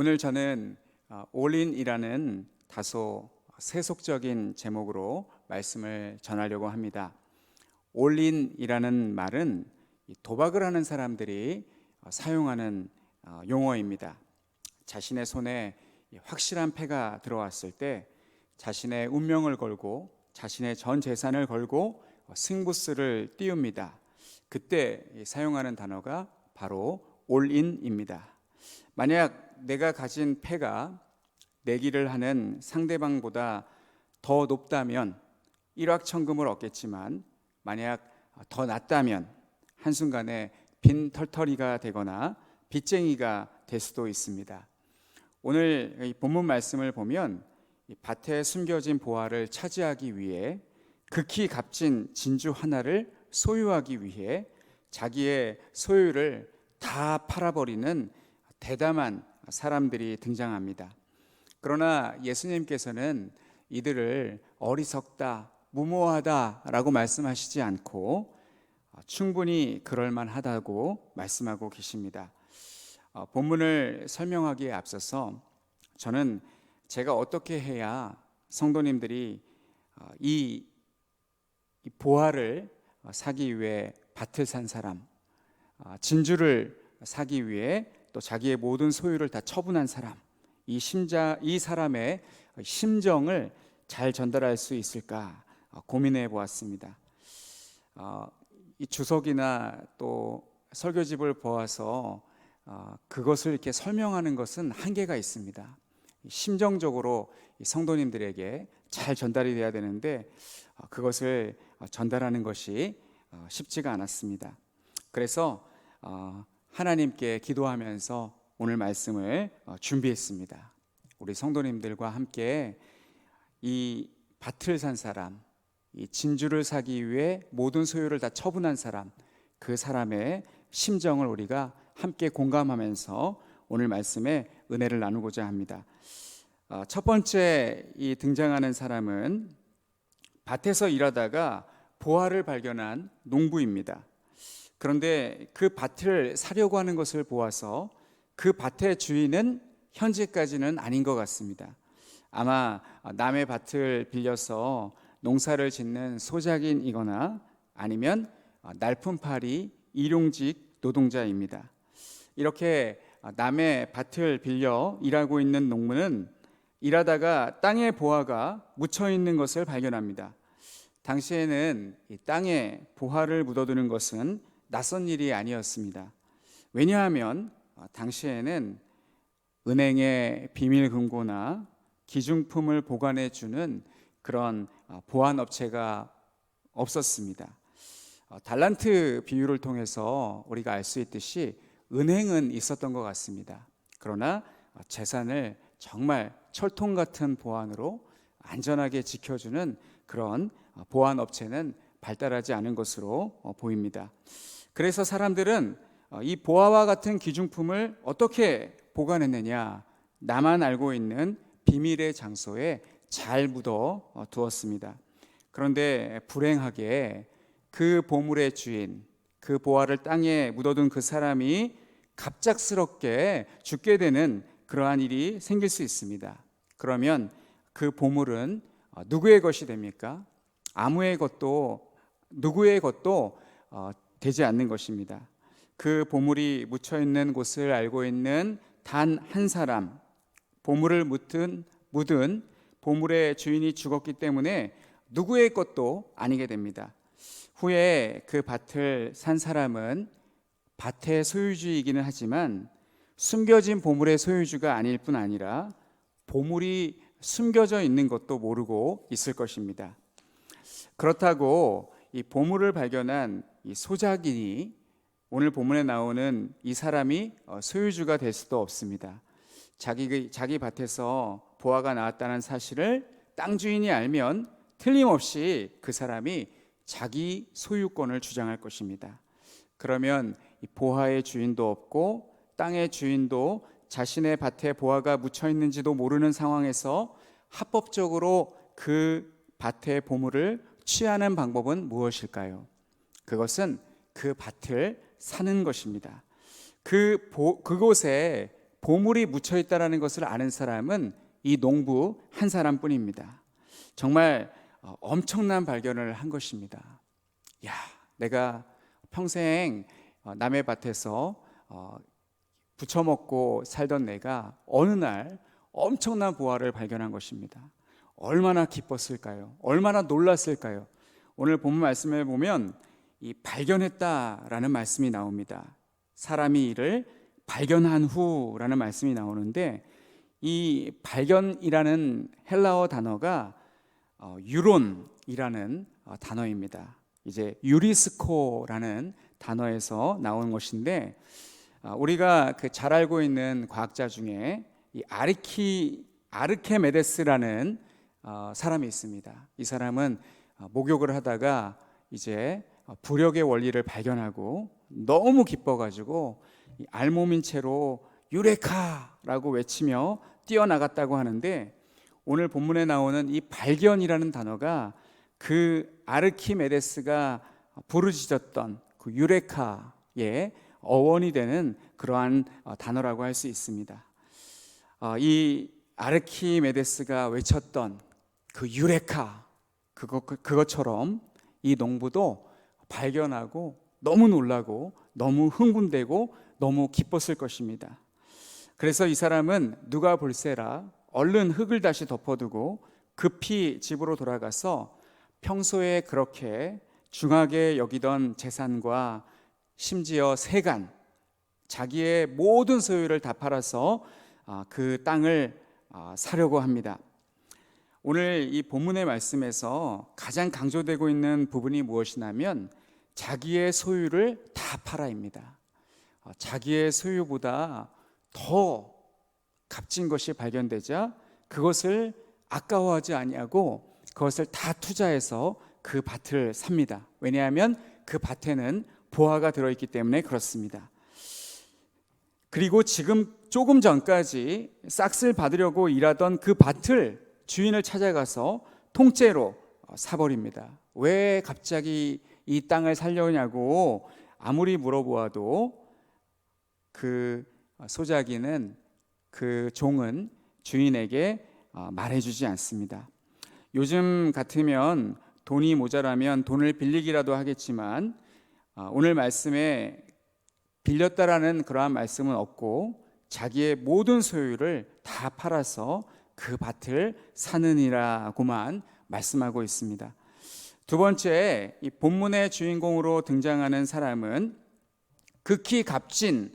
오늘 저는 올인이라는 다소 세속적인 제목으로 말씀을 전하려고 합니다. 올인이라는 말은 도박을 하는 사람들이 사용하는 용어입니다. 자신의 손에 확실한 패가 들어왔을 때 자신의 운명을 걸고 자신의 전 재산을 걸고 승부수를 띄웁니다. 그때 사용하는 단어가 바로 올인입니다. 만약 내가 가진 패가 내기를 하는 상대방보다 더 높다면 일확천금을 얻겠지만, 만약 더 낮다면 한순간에 빈털터리가 되거나 빚쟁이가 될 수도 있습니다. 오늘 이 본문 말씀을 보면 밭에 숨겨진 보화를 차지하기 위해 극히 값진 진주 하나를 소유하기 위해 자기의 소유를 다 팔아버리는 대담한 사람들이 등장합니다. 그러나 예수님께서는 이들을 어리석다, 무모하다라고 말씀하시지 않고 충분히 그럴만하다고 말씀하고 계십니다. 본문을 설명하기에 앞서서 저는 제가 어떻게 해야 성도님들이 이 보화를 사기 위해 밭을 산 사람, 진주를 사기 위해 또 자기의 모든 소유를 다 처분한 사람, 이 사람의 심정을 잘 전달할 수 있을까 고민해 보았습니다. 이 주석이나 또 설교집을 보아서 그것을 이렇게 설명하는 것은 한계가 있습니다. 심정적으로 성도님들에게 잘 전달이 돼야 되는데 그것을 전달하는 것이 쉽지가 않았습니다. 그래서 하나님께 기도하면서 오늘 말씀을 준비했습니다. 우리 성도님들과 함께 이 밭을 산 사람, 이 진주를 사기 위해 모든 소유를 다 처분한 사람, 그 사람의 심정을 우리가 함께 공감하면서 오늘 말씀에 은혜를 나누고자 합니다. 첫 번째 이 등장하는 사람은 밭에서 일하다가 보화를 발견한 농부입니다. 그런데 그 밭을 사려고 하는 것을 보아서 그 밭의 주인은 현재까지는 아닌 것 같습니다. 아마 남의 밭을 빌려서 농사를 짓는 소작인이거나 아니면 날품팔이 일용직 노동자입니다. 이렇게 남의 밭을 빌려 일하고 있는 농부는 일하다가 땅에 보화가 묻혀 있는 것을 발견합니다. 당시에는 이 땅에 보화를 묻어두는 것은 낯선 일이 아니었습니다. 왜냐하면 당시에는 은행의 비밀금고나 기중품을 보관해 주는 그런 보안업체가 없었습니다. 달란트 비유를 통해서 우리가 알 수 있듯이 은행은 있었던 것 같습니다. 그러나 재산을 정말 철통 같은 보안으로 안전하게 지켜주는 그런 보안업체는 발달하지 않은 것으로 보입니다. 그래서 사람들은 이 보화와 같은 기중품을 어떻게 보관했느냐, 나만 알고 있는 비밀의 장소에 잘 묻어 두었습니다. 그런데 불행하게 그 보물의 주인, 그 보화를 땅에 묻어둔 그 사람이 갑작스럽게 죽게 되는 그러한 일이 생길 수 있습니다. 그러면 그 보물은 누구의 것이 됩니까? 아무의 것도 누구의 것도 되지 않는 것입니다. 그 보물이 묻혀 있는 곳을 알고 있는 단 한 사람, 보물을 묻은 보물의 주인이 죽었기 때문에 누구의 것도 아니게 됩니다. 후에 그 밭을 산 사람은 밭의 소유주이기는 하지만 숨겨진 보물의 소유주가 아닐 뿐 아니라 보물이 숨겨져 있는 것도 모르고 있을 것입니다. 그렇다고 이 보물을 발견한 이 소작인이, 오늘 본문에 나오는 이 사람이 소유주가 될 수도 없습니다. 자기 밭에서 보화가 나왔다는 사실을 땅 주인이 알면 틀림없이 그 사람이 자기 소유권을 주장할 것입니다. 그러면 이 보화의 주인도 없고 땅의 주인도 자신의 밭에 보화가 묻혀 있는지도 모르는 상황에서 합법적으로 그 밭의 보물을 취하는 방법은 무엇일까요? 그것은 그 밭을 사는 것입니다. 그곳에 보물이 묻혀 있다라는 것을 아는 사람은 이 농부 한 사람뿐입니다. 정말 엄청난 발견을 한 것입니다. 야, 내가 평생 남의 밭에서 부쳐먹고 살던 내가 어느 날 엄청난 보화를 발견한 것입니다. 얼마나 기뻤을까요? 얼마나 놀랐을까요? 오늘 본문 말씀을 보면 이 발견했다라는 말씀이 나옵니다. 사람이 이를 발견한 후라는 말씀이 나오는데, 이 발견이라는 헬라어 단어가 유론이라는 단어입니다. 이제 유리스코라는 단어에서 나온 것인데, 우리가 잘 알고 있는 과학자 중에 이 아르케메데스라는 사람이 있습니다. 이 사람은 목욕을 하다가 이제 부력의 원리를 발견하고 너무 기뻐가지고 알몸인 채로 유레카라고 외치며 뛰어나갔다고 하는데, 오늘 본문에 나오는 이 발견이라는 단어가 그 아르키메데스가 부르짖었던 그 유레카의 어원이 되는 그러한 단어라고 할 수 있습니다. 이 아르키메데스가 외쳤던 그 유레카, 그것처럼 이 농부도 발견하고 너무 놀라고 너무 흥분되고 너무 기뻤을 것입니다. 그래서 이 사람은 누가 볼세라 얼른 흙을 다시 덮어두고 급히 집으로 돌아가서 평소에 그렇게 중하게 여기던 재산과 심지어 세간, 자기의 모든 소유를 다 팔아서 그 땅을 사려고 합니다. 오늘 이 본문의 말씀에서 가장 강조되고 있는 부분이 무엇이냐면 자기의 소유를 다 팔아입니다. 자기의 소유보다 더 값진 것이 발견되자 그것을 아까워하지 아니하고 그것을 다 투자해서 그 밭을 삽니다. 왜냐하면 그 밭에는 보화가 들어있기 때문에 그렇습니다. 그리고 지금 조금 전까지 싹쓸 받으려고 일하던 그 밭을 주인을 찾아가서 통째로 사버립니다. 왜 갑자기 이 땅을 살려냐고 아무리 물어보아도 그 소작이는, 그 종은 주인에게 말해주지 않습니다. 요즘 같으면 돈이 모자라면 돈을 빌리기라도 하겠지만 오늘 말씀에 빌렸다라는 그러한 말씀은 없고 자기의 모든 소유를 다 팔아서 그 밭을 사느니라고만 말씀하고 있습니다. 두 번째, 이 본문의 주인공으로 등장하는 사람은 극히 값진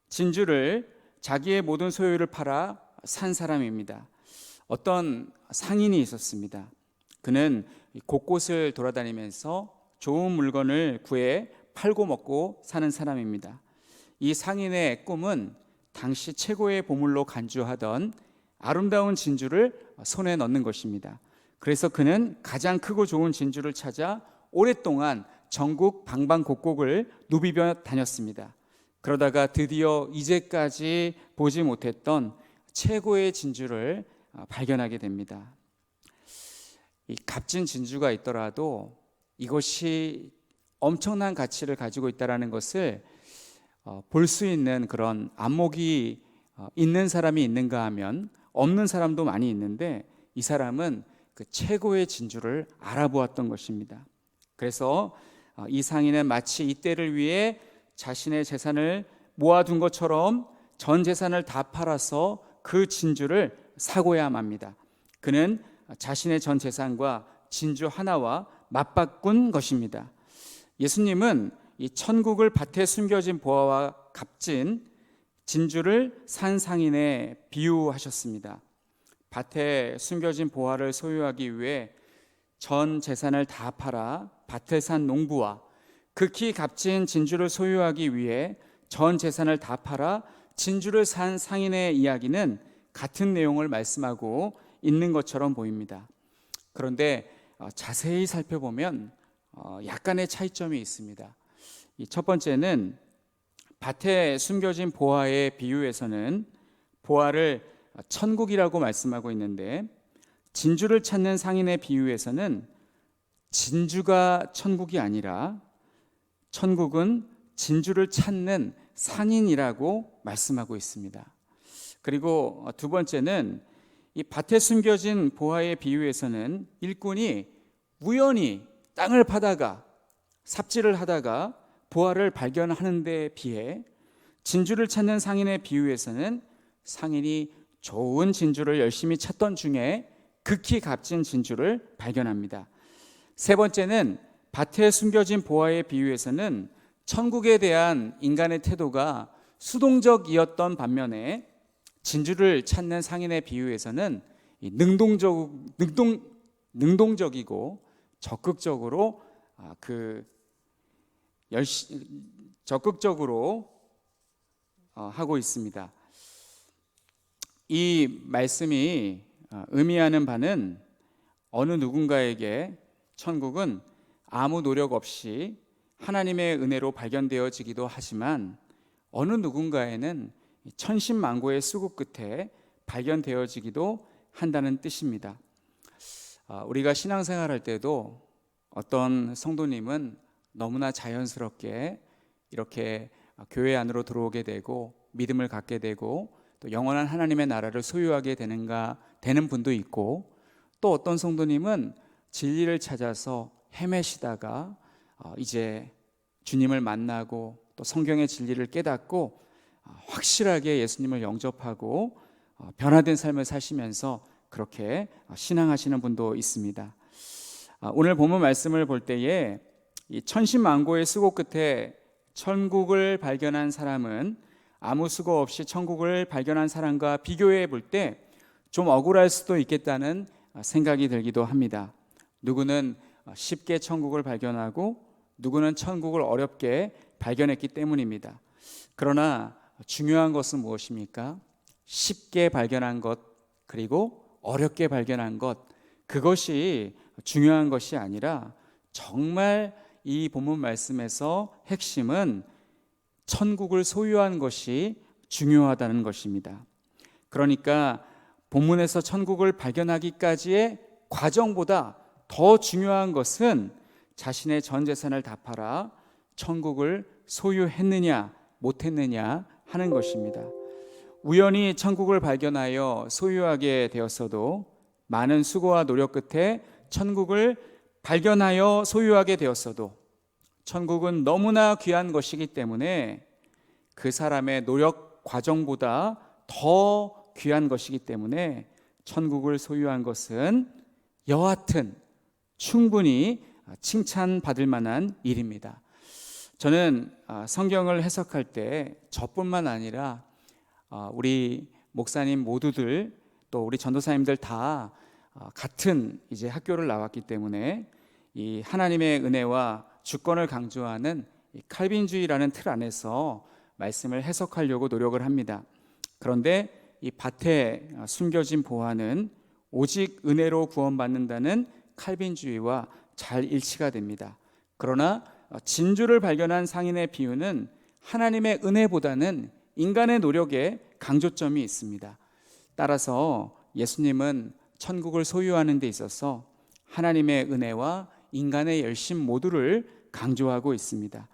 진주를 자기의 모든 소유를 팔아 산 사람입니다. 어떤 상인이 있었습니다. 그는 곳곳을 돌아다니면서 좋은 물건을 구해 팔고 먹고 사는 사람입니다. 이 상인의 꿈은 당시 최고의 보물로 간주하던 아름다운 진주를 손에 넣는 것입니다. 그래서 그는 가장 크고 좋은 진주를 찾아 오랫동안 전국 방방곡곡을 누비며 다녔습니다. 그러다가 드디어 이제까지 보지 못했던 최고의 진주를 발견하게 됩니다. 이 값진 진주가 있더라도 이것이 엄청난 가치를 가지고 있다는 것을 볼 수 있는 그런 안목이 있는 사람이 있는가 하면 없는 사람도 많이 있는데, 이 사람은 그 최고의 진주를 알아보았던 것입니다. 그래서 이 상인은 마치 이때를 위해 자신의 재산을 모아둔 것처럼 전 재산을 다 팔아서 그 진주를 사고야 합니다. 그는 자신의 전 재산과 진주 하나와 맞바꾼 것입니다. 예수님은 이 천국을 밭에 숨겨진 보화와 값진 진주를 산 상인에 비유하셨습니다. 밭에 숨겨진 보화를 소유하기 위해 전 재산을 다 팔아 밭을 산 농부와 극히 값진 진주를 소유하기 위해 전 재산을 다 팔아 진주를 산 상인의 이야기는 같은 내용을 말씀하고 있는 것처럼 보입니다. 그런데 자세히 살펴보면 약간의 차이점이 있습니다. 이 첫 번째는 밭에 숨겨진 보화의 비유에서는 보화를 천국이라고 말씀하고 있는데, 진주를 찾는 상인의 비유에서는 진주가 천국이 아니라 천국은 진주를 찾는 상인이라고 말씀하고 있습니다. 그리고 두 번째는 이 밭에 숨겨진 보화의 비유에서는 일꾼이 우연히 땅을 파다가 삽질을 하다가 보화를 발견하는 데 비해 진주를 찾는 상인의 비유에서는 상인이 좋은 진주를 열심히 찾던 중에 극히 값진 진주를 발견합니다. 세 번째는 밭에 숨겨진 보화의 비유에서는 천국에 대한 인간의 태도가 수동적이었던 반면에 진주를 찾는 상인의 비유에서는 능동적이고 적극적으로 하고 있습니다. 이 말씀이 의미하는 바는 어느 누군가에게 천국은 아무 노력 없이 하나님의 은혜로 발견되어지기도 하지만 어느 누군가에는 천신만고의 수고 끝에 발견되어지기도 한다는 뜻입니다. 우리가 신앙생활할 때도 어떤 성도님은 너무나 자연스럽게 이렇게 교회 안으로 들어오게 되고 믿음을 갖게 되고 또 영원한 하나님의 나라를 소유하게 되는 분도 있고, 또 어떤 성도님은 진리를 찾아서 헤매시다가 이제 주님을 만나고 또 성경의 진리를 깨닫고 확실하게 예수님을 영접하고 변화된 삶을 사시면서 그렇게 신앙하시는 분도 있습니다. 오늘 본문 말씀을 볼 때에 이 천신만고의 수고 끝에 천국을 발견한 사람은 아무 수고 없이 천국을 발견한 사람과 비교해 볼 때 좀 억울할 수도 있겠다는 생각이 들기도 합니다. 누구는 쉽게 천국을 발견하고 누구는 천국을 어렵게 발견했기 때문입니다. 그러나 중요한 것은 무엇입니까? 쉽게 발견한 것 그리고 어렵게 발견한 것, 그것이 중요한 것이 아니라 정말 이 본문 말씀에서 핵심은 천국을 소유한 것이 중요하다는 것입니다. 그러니까 본문에서 천국을 발견하기까지의 과정보다 더 중요한 것은 자신의 전 재산을 다 팔아 천국을 소유했느냐 못했느냐 하는 것입니다. 우연히 천국을 발견하여 소유하게 되었어도, 많은 수고와 노력 끝에 천국을 발견하여 소유하게 되었어도 천국은 너무나 귀한 것이기 때문에 그 사람의 노력 과정보다 더 귀한 것이기 때문에 천국을 소유한 것은 여하튼 충분히 칭찬받을 만한 일입니다. 저는 성경을 해석할 때 저뿐만 아니라 우리 목사님 모두들 또 우리 전도사님들 다 같은 이제 학교를 나왔기 때문에 이 하나님의 은혜와 주권을 강조하는 칼빈주의라는 틀 안에서 말씀을 해석하려고 노력을 합니다. 그런데 이 밭에 숨겨진 보화는 오직 은혜로 구원받는다는 칼빈주의와 잘 일치가 됩니다. 그러나 진주를 발견한 상인의 비유는 하나님의 은혜보다는 인간의 노력에 강조점이 있습니다. 따라서 예수님은 천국을 소유하는 데 있어서 하나님의 은혜와 인간의 열심 모두를 강조하고 있습니다.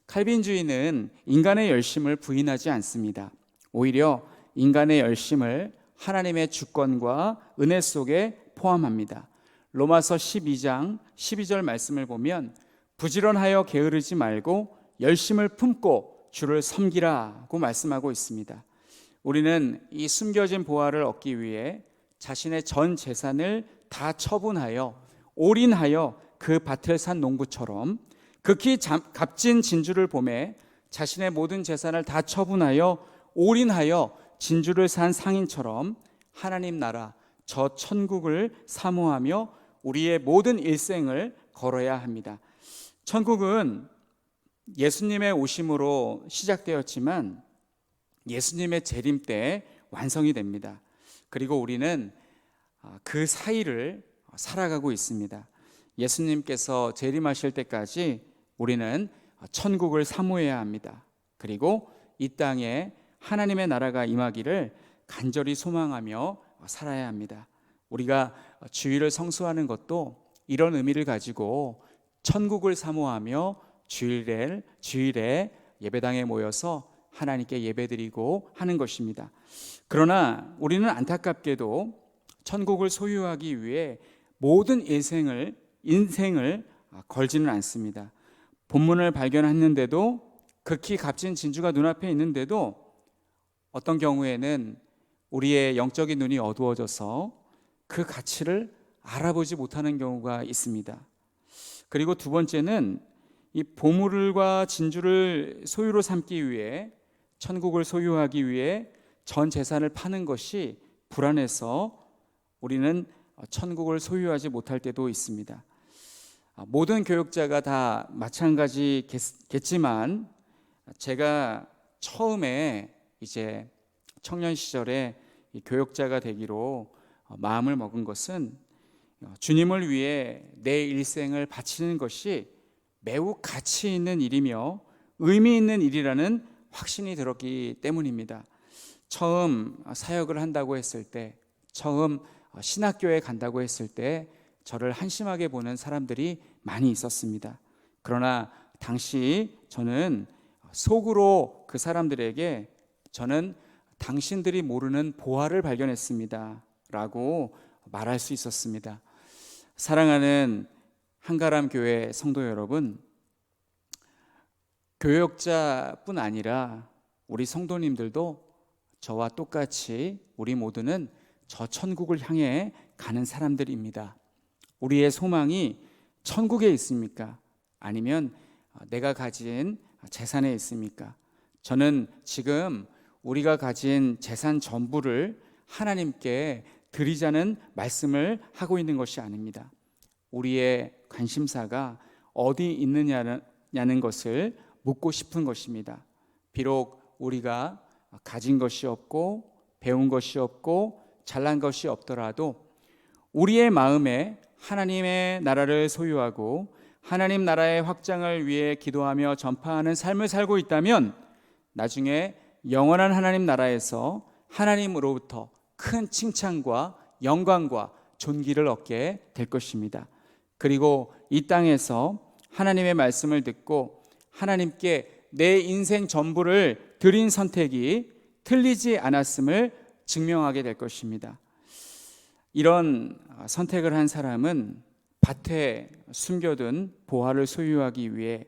칼빈주의는 인간의 열심을 부인하지 않습니다. 오히려 인간의 열심을 하나님의 주권과 은혜 속에 포함합니다. 로마서 12장 12절 말씀을 보면 부지런하여 게으르지 말고 열심을 품고 주를 섬기라고 말씀하고 있습니다. 우리는 이 숨겨진 보화를 얻기 위해 자신의 전 재산을 다 처분하여 올인하여 그 밭을 산 농부처럼, 극히 값진 진주를 보매 자신의 모든 재산을 다 처분하여 올인하여 진주를 산 상인처럼 하나님 나라 저 천국을 사모하며 우리의 모든 일생을 걸어야 합니다. 천국은 예수님의 오심으로 시작되었지만 예수님의 재림 때 완성이 됩니다. 그리고 우리는 그 사이를 살아가고 있습니다. 예수님께서 재림하실 때까지 우리는 천국을 사모해야 합니다. 그리고 이 땅에 하나님의 나라가 임하기를 간절히 소망하며 살아야 합니다. 우리가 주일을 성수하는 것도 이런 의미를 가지고 천국을 사모하며 주일에 예배당에 모여서 하나님께 예배드리고 하는 것입니다. 그러나 우리는 안타깝게도 천국을 소유하기 위해 모든 인생을 걸지는 않습니다. 본문을 발견했는데도, 극히 값진 진주가 눈앞에 있는데도 어떤 경우에는 우리의 영적인 눈이 어두워져서 그 가치를 알아보지 못하는 경우가 있습니다. 그리고 두 번째는 이 보물과 진주를 소유로 삼기 위해, 천국을 소유하기 위해 전 재산을 파는 것이 불안해서 우리는 천국을 소유하지 못할 때도 있습니다. 모든 교역자가 다 마찬가지겠지만, 제가 처음에 이제 청년 시절에 교역자가 되기로 마음을 먹은 것은 주님을 위해 내 일생을 바치는 것이 매우 가치 있는 일이며 의미 있는 일이라는 확신이 들었기 때문입니다. 처음 사역을 한다고 했을 때, 처음 신학교에 간다고 했을 때 저를 한심하게 보는 사람들이 많이 있었습니다. 그러나 당시 저는 속으로 그 사람들에게 저는 당신들이 모르는 보화를 발견했습니다 라고 말할 수 있었습니다. 사랑하는 한가람 교회 성도 여러분, 교역자뿐 아니라 우리 성도님들도 저와 똑같이 우리 모두는 저 천국을 향해 가는 사람들입니다. 우리의 소망이 천국에 있습니까? 아니면 내가 가진 재산에 있습니까? 저는 지금 우리가 가진 재산 전부를 하나님께 드리자는 말씀을 하고 있는 것이 아닙니다. 우리의 관심사가 어디 있느냐는 것을 묻고 싶은 것입니다. 비록 우리가 가진 것이 없고 배운 것이 없고 잘난 것이 없더라도 우리의 마음에 하나님의 나라를 소유하고 하나님 나라의 확장을 위해 기도하며 전파하는 삶을 살고 있다면 나중에 영원한 하나님 나라에서 하나님으로부터 큰 칭찬과 영광과 존귀를 얻게 될 것입니다. 그리고 이 땅에서 하나님의 말씀을 듣고 하나님께 내 인생 전부를 드린 선택이 틀리지 않았음을 증명하게 될 것입니다. 이런 선택을 한 사람은 밭에 숨겨둔 보화를 소유하기 위해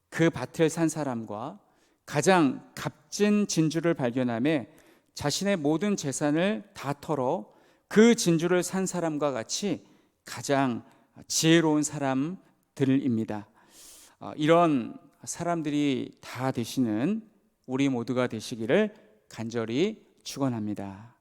그 밭을 산 사람과 가장 값진 진주를 발견함에 자신의 모든 재산을 다 털어 그 진주를 산 사람과 같이 가장 지혜로운 사람들입니다. 이런 사람들이 다 되시는 우리 모두가 되시기를 간절히 축원합니다.